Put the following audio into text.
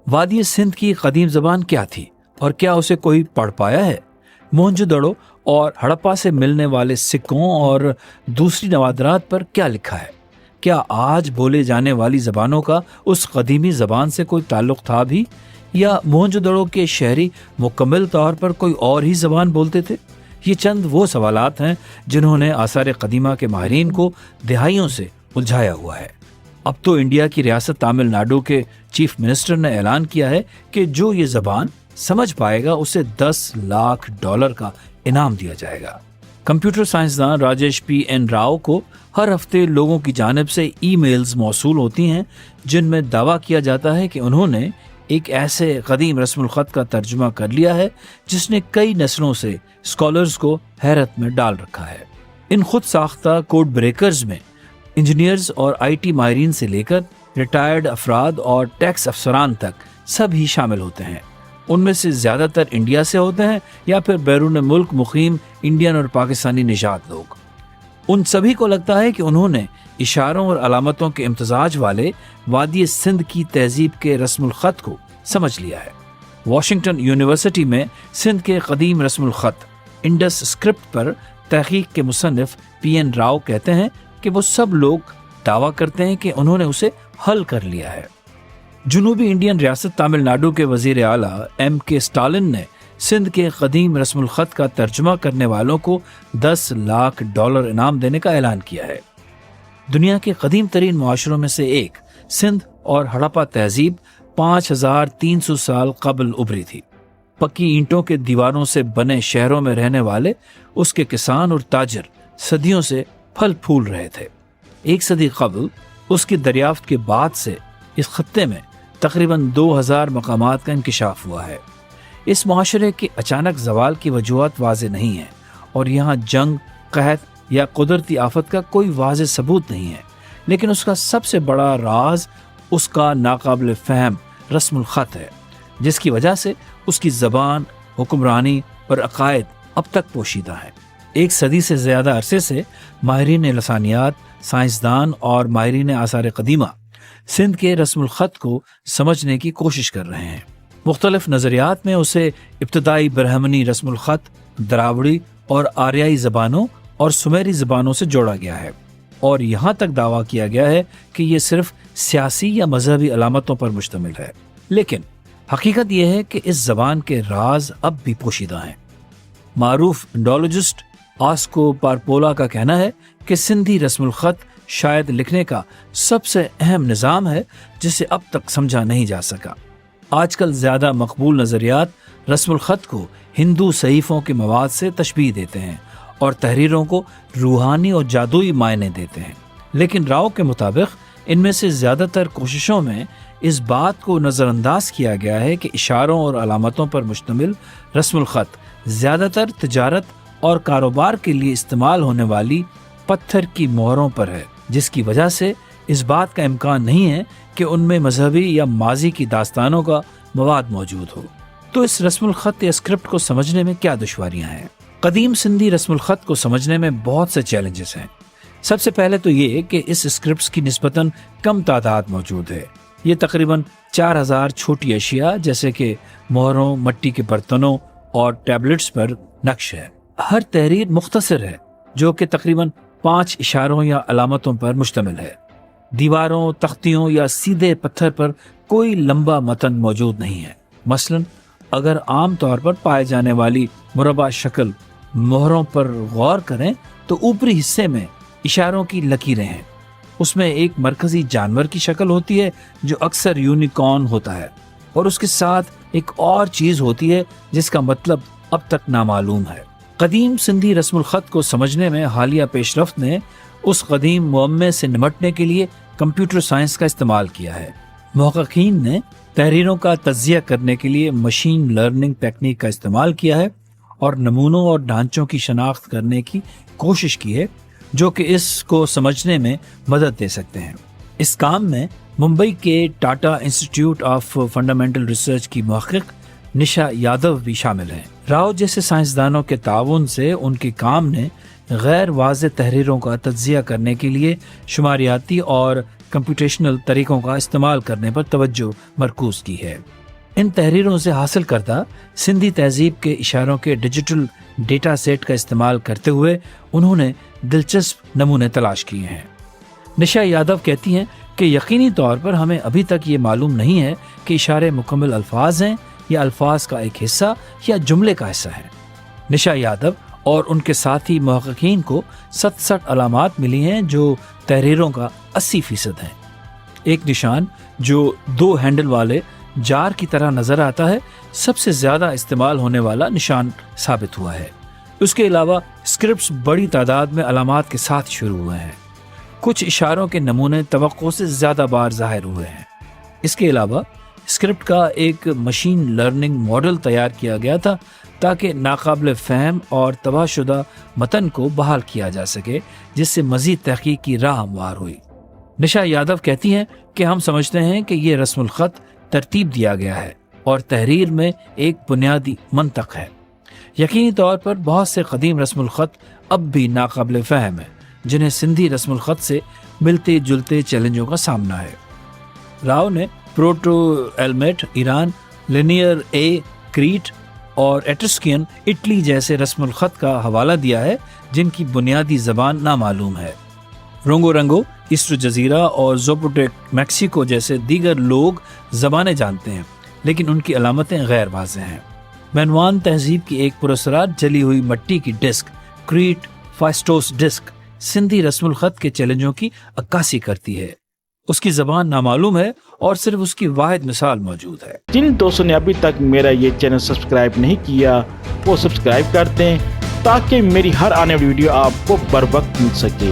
وادی سندھ کی قدیم زبان کیا تھی اور کیا اسے کوئی پڑھ پایا ہے؟ موہنجو-دڑو اور ہڑپا سے ملنے والے سکوں اور دوسری نوادرات پر کیا لکھا ہے؟ کیا آج بولے جانے والی زبانوں کا اس قدیمی زبان سے کوئی تعلق تھا بھی، یا موہنجو-دڑو کے شہری مکمل طور پر کوئی اور ہی زبان بولتے تھے؟ یہ چند وہ سوالات ہیں جنہوں نے آثار قدیمہ کے ماہرین کو دہائیوں سے الجھایا ہوا ہے۔ اب تو انڈیا کی ریاست تامل ناڈو کے چیف منسٹر نے اعلان کیا ہے کہ جو یہ زبان سمجھ پائے گا اسے $10 لاکھ کا انعام دیا جائے گا۔ کمپیوٹر سائنسدان راجیش پی این راؤ کو ہر ہفتے لوگوں کی جانب سے ای میلز موصول ہوتی ہیں جن میں دعویٰ کیا جاتا ہے کہ انہوں نے ایک ایسے قدیم رسم الخط کا ترجمہ کر لیا ہے جس نے کئی نسلوں سے اسکالرز کو حیرت میں ڈال رکھا ہے۔ ان خود ساختہ کوڈ بریکرز میں انجینئرز اور آئی ٹی ماہرین سے لے کر ریٹائرڈ افراد اور ٹیکس افسران تک سب ہی شامل ہوتے ہیں۔ ان میں سے زیادہ تر انڈیا سے ہوتے ہیں یا پھر بیرون ملک مقیم انڈین اور پاکستانی نژاد لوگ۔ ان سبھی کو لگتا ہے کہ انہوں نے اشاروں اور علامتوں کے امتزاج والے وادی سندھ کی تہذیب کے رسم الخط کو سمجھ لیا ہے۔ واشنگٹن یونیورسٹی میں سندھ کے قدیم رسم الخط انڈس اسکرپٹ پر تحقیق کے مصنف پی این راؤ کہتے ہیں کہ وہ سب لوگ دعویٰ کرتے ہیں کہ انہوں نے اسے حل کر لیا ہے۔ جنوبی انڈین ریاست تامل ناڈو کے وزیر اعلیٰ ایم کے اسٹالن نے سندھ کے قدیم رسم الخط کا ترجمہ کرنے والوں کو $10 لاکھ انعام دینے کا اعلان کیا ہے۔ دنیا کے قدیم ترین معاشروں میں سے ایک سندھ اور ہڑپا تہذیب 5300 سال قبل ابھری تھی۔ پکی اینٹوں کے دیواروں سے بنے شہروں میں رہنے والے اس کے کسان اور تاجر صدیوں سے پھل پھول رہے تھے۔ 1 صدی قبل اس کی دریافت کے بعد سے اس خطے میں تقریباً 2000 مقامات کا انکشاف ہوا ہے۔ اس معاشرے کے اچانک زوال کی وجوہات واضح نہیں ہیں اور یہاں جنگ، قحط یا قدرتی آفت کا کوئی واضح ثبوت نہیں ہے، لیکن اس کا سب سے بڑا راز اس کا ناقابل فہم رسم الخط ہے، جس کی وجہ سے اس کی زبان، حکمرانی اور عقائد اب تک پوشیدہ ہیں۔ 1 صدی سے زیادہ عرصے سے ماہرین لسانیات، سائنسدان اور ماہرین آثار قدیمہ سندھ کے رسم الخط کو سمجھنے کی کوشش کر رہے ہیں۔ مختلف نظریات میں اسے ابتدائی برہمنی رسم الخط، دراوڑی اور آریائی زبانوں اور سمیری زبانوں سے جوڑا گیا ہے، اور یہاں تک دعویٰ کیا گیا ہے کہ یہ صرف سیاسی یا مذہبی علامتوں پر مشتمل ہے، لیکن حقیقت یہ ہے کہ اس زبان کے راز اب بھی پوشیدہ ہیں۔ معروف انڈولوجسٹ آسکو پارپولا کا کہنا ہے کہ سندھی رسم الخط شاید لکھنے کا سب سے اہم نظام ہے جسے اب تک سمجھا نہیں جا سکا۔ آج کل زیادہ مقبول نظریات رسم الخط کو ہندو صحیفوں کے مواد سے تشبیہ دیتے ہیں اور تحریروں کو روحانی اور جادوئی معنی دیتے ہیں، لیکن راؤ کے مطابق ان میں سے زیادہ تر کوششوں میں اس بات کو نظر انداز کیا گیا ہے کہ اشاروں اور علامتوں پر مشتمل رسم الخط زیادہ تر تجارت اور کاروبار کے لیے استعمال ہونے والی پتھر کی مہروں پر ہے، جس کی وجہ سے اس بات کا امکان نہیں ہے کہ ان میں مذہبی یا ماضی کی داستانوں کا مواد موجود ہو۔ تو اس رسم الخط یا اسکرپٹ کو سمجھنے میں کیا دشواریاں ہیں؟ قدیم سندھی رسم الخط کو سمجھنے میں بہت سے چیلنجز ہیں۔ سب سے پہلے تو یہ کہ اس اسکرپٹس کی نسبتاً کم تعداد موجود ہے۔ یہ تقریباً 4000 چھوٹی اشیاء جیسے کہ مہروں، مٹی کے برتنوں اور ٹیبلٹس پر نقش ہے۔ ہر تحریر مختصر ہے جو کہ تقریباً 5 اشاروں یا علامتوں پر مشتمل ہے۔ دیواروں، تختیوں یا سیدھے پتھر پر کوئی لمبا متن موجود نہیں ہے۔ مثلاً اگر عام طور پر پائے جانے والی مربع شکل مہروں پر غور کریں تو اوپری حصے میں اشاروں کی لکیریں ہیں۔ اس میں ایک مرکزی جانور کی شکل ہوتی ہے جو اکثر یونیکارن ہوتا ہے، اور اس کے ساتھ ایک اور چیز ہوتی ہے جس کا مطلب اب تک نامعلوم ہے۔ قدیم سندھی رسم الخط کو سمجھنے میں حالیہ پیش رفت نے اس قدیم معمے سے نمٹنے کے لیے کمپیوٹر سائنس کا استعمال کیا ہے۔ محققین نے تحریروں کا تجزیہ کرنے کے لیے مشین لرننگ تکنیک کا استعمال کیا ہے اور نمونوں اور ڈھانچوں کی شناخت کرنے کی کوشش کی ہے جو کہ اس کو سمجھنے میں مدد دے سکتے ہیں۔ اس کام میں ممبئی کے Tata institute of fundamental research کی محقق نشا یادو بھی شامل ہیں۔ راؤ جیسے سائنسدانوں کے تعاون سے ان کے کام نے غیر واضح تحریروں کا تجزیہ کرنے کے لیے شماریاتی اور کمپیوٹیشنل طریقوں کا استعمال کرنے پر توجہ مرکوز کی ہے۔ ان تحریروں سے حاصل کردہ سندھی تہذیب کے اشاروں کے ڈیجیٹل ڈیٹا سیٹ کا استعمال کرتے ہوئے انہوں نے دلچسپ نمونے تلاش کیے ہیں۔ نشا یادو کہتی ہیں کہ یقینی طور پر ہمیں ابھی تک یہ معلوم نہیں ہے کہ اشارے مکمل الفاظ ہیں یا الفاظ کا ایک حصہ یا جملے کا حصہ ہے۔ نشا یادو اور ان کے ساتھی محققین کو 67 علامات ملی ہیں جو تحریروں کا 80% ہیں۔ ایک نشان جو 2 ہینڈل والے جار کی طرح نظر آتا ہے سب سے زیادہ استعمال ہونے والا نشان ثابت ہوا ہے۔ اس کے علاوہ اسکرپٹس بڑی تعداد میں علامات کے ساتھ شروع ہوئے ہیں۔ کچھ اشاروں کے نمونے توقع سے زیادہ بار ظاہر ہوئے ہیں۔ اس کے علاوہ اسکرپٹ کا ایک مشین لرننگ ماڈل تیار کیا گیا تھا تاکہ ناقابل فہم اور تباہ شدہ متن کو بحال کیا جا سکے، جس سے مزید تحقیق کی راہ ہموار ہوئی۔ نشا یادو کہتی ہیں کہ ہم سمجھتے ہیں کہ یہ رسم الخط ترتیب دیا گیا ہے اور تحریر میں ایک بنیادی منطق ہے۔ یقینی طور پر بہت سے قدیم رسم الخط اب بھی ناقابل فہم ہیں جنہیں سندھی رسم الخط سے ملتے جلتے چیلنجوں کا سامنا ہے۔ راؤ نے پروٹو ایلمیٹ ایران، لینئر اے کریٹ اور ایٹرسکین اٹلی جیسے رسم الخط کا حوالہ دیا ہے جن کی بنیادی زبان نامعلوم ہے۔ رونگو رنگو ایسٹر جزیرہ اور زوپوٹیک میکسیکو جیسے دیگر لوگ زبانیں جانتے ہیں لیکن ان کی علامتیں غیر واضح ہیں۔ مینوان تہذیب کی ایک پراسرار جلی ہوئی مٹی کی ڈسک کریٹ فائسٹوس ڈسک سندھی رسم الخط کے چیلنجوں کی عکاسی کرتی ہے۔ اس کی زبان نامعلوم ہے اور صرف اس کی واحد مثال موجود ہے۔ جن دوستوں نے ابھی تک میرا یہ چینل سبسکرائب نہیں کیا وہ سبسکرائب کر دیں تاکہ میری ہر آنے والی ویڈیو آپ کو بر وقت مل سکے۔